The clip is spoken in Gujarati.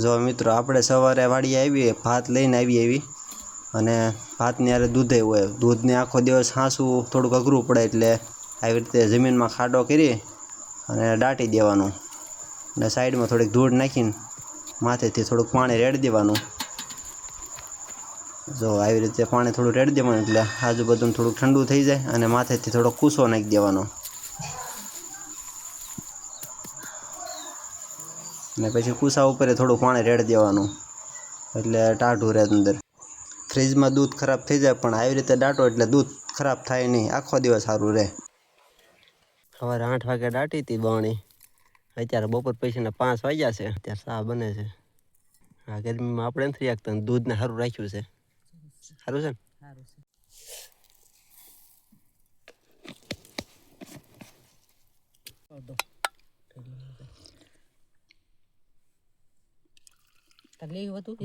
જો મિત્રો આપણે સવારે વાડીએ આવીએ ભાત લઈને આવીએ અને ભાતની હારે દૂધે હોય દૂધને આખો દિવસ હાંસવું થોડુંક અઘરું પડે એટલે આવી રીતે જમીનમાં ખાડો કરી અને દાટી દેવાનું અને સાઈડમાં થોડીક ધૂળ નાખીને માથેથી થોડુંક પાણી રેડી દેવાનું। જો આવી રીતે પાણી થોડું રેડી દેવાનું એટલે આજુબાજુનું થોડુંક ઠંડુ થઈ જાય અને માથેથી થોડો કૂસો નાખી દેવાનો અને પછી કૂસા ઉપર થોડું પાણી રેડી દેવાનું એટલે ટાઢું રહે અંદર। ફ્રીજમાં દૂધ ખરાબ થઈ જાય પણ આવી રીતે દાટો એટલે દૂધ ખરાબ થાય નહીં, આખો દિવસ સારું રહે। સવારે 8 વાગે દાટી હતી બાણી, અત્યારે બપોર પછીના 5 વાગ્યા છે, અત્યારે ચા બને છે। આ ગરમીમાં આપણે નથી રાખતા, દૂધને સારું રાખ્યું છે, સારું છે ને? સારું છે। તકલીફ હતું